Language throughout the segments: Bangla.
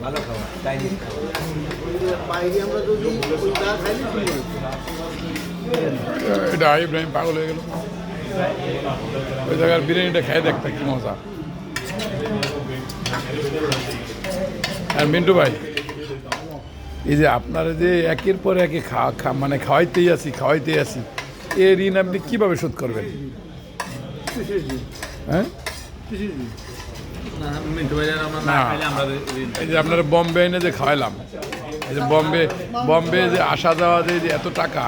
ভালো খাবার চাইনিজ বাইরে আমরা যদি এটা ইব্রাহিম পাগল হয়ে গেল ওই জায়গার বিরিয়ানিটা খেয়ে দেখতে কি মজা। আর মিন্টু ভাই, এই যে আপনারা যে একের পর একে মানে খাওয়াইতেই আছি, এর ঋণ আপনি কীভাবে শোধ করবেন? হ্যাঁ, এই যে আপনারা বম্বে এনে যে খাওয়াইলাম, এই যে বম্বে যে আসা যাওয়া যে এত টাকা,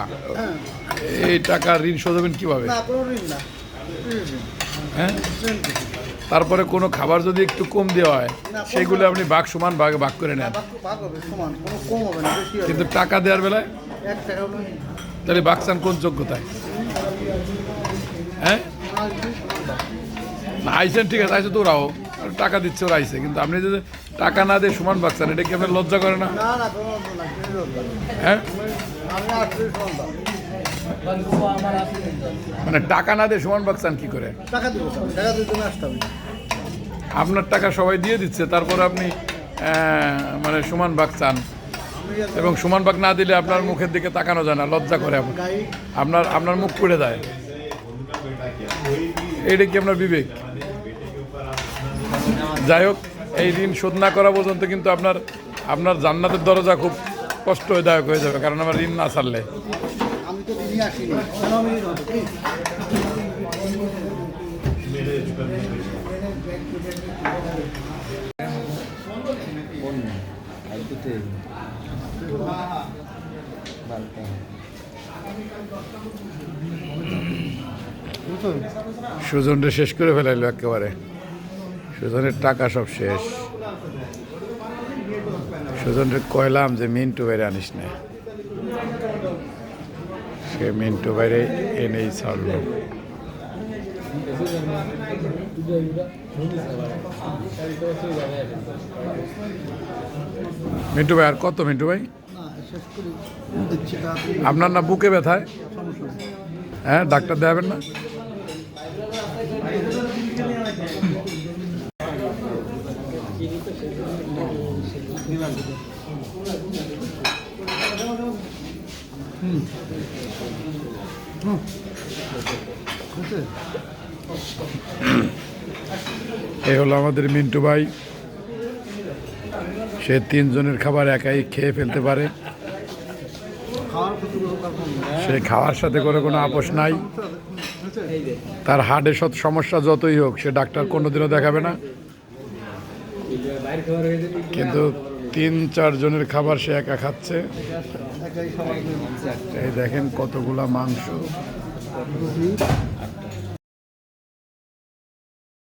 এই টাকার ঋণ শোধ হবেন কীভাবে? হ্যাঁ, তারপরে কোনো খাবার যদি একটু কম দেওয়া হয় সেগুলো আপনি সমান ভাগ করে নেন, কিন্তু টাকা দেওয়ার বেলায় তাহলে বাকসান কোন যোগ্যতায়? হ্যাঁ, না আইসেন, ঠিক আছে, আইসে তো ওরাও টাকা দিচ্ছে, ওরা আইসে, কিন্তু আপনি যদি টাকা না দিয়ে সমান বাকসান, এটা কি আপনার লজ্জা করে না? হ্যাঁ, মানে টাকা না দিয়ে সমান বাকসান কি করে? আপনার টাকা সবাই দিয়ে দিচ্ছে, তারপর আপনি মানে সমান ভাগ চান, এবং সমান ভাগ না দিলে আপনার মুখের দিকে তাকানো যায় না, লজ্জা করে আপনার মুখ পুড়ে যায়। এইটা কি আপনার বিবেক? যাই হোক, এই ঋণ শোধ না করা পর্যন্ত কিন্তু আপনার জান্নাতের দরজা খুব কষ্টদায়ক হয়ে যাবে, কারণ আমার ঋণ না ছাড়লে। সুজনটা শেষ করে ফেলাইলো একেবারে, সুজনের টাকা সব শেষ। সুজনকে কইলাম যে মিন্টু বাইরে আনিস না, সে মিন্টু বাইরে এনেই ছাড়লো। মিন্টু ভাই আর কত? মিন্টু ভাই, আপনার না বুকে ব্যথায়? হ্যাঁ, ডাক্তার দেখাবেন না? এই হলো আমাদের মিন্টু ভাই, সে 3 জনের খাবার একাই খেয়ে ফেলতে পারে, সে খাওয়ার সাথে কোনো আপোষ নাই। তার হার্টের সমস্যা যতই হোক, সে ডাক্তার কোনোদিনও দেখাবে না, কিন্তু 3-4 জনের খাবার সে একা খাচ্ছে। এই দেখেন কতগুলা মাংস,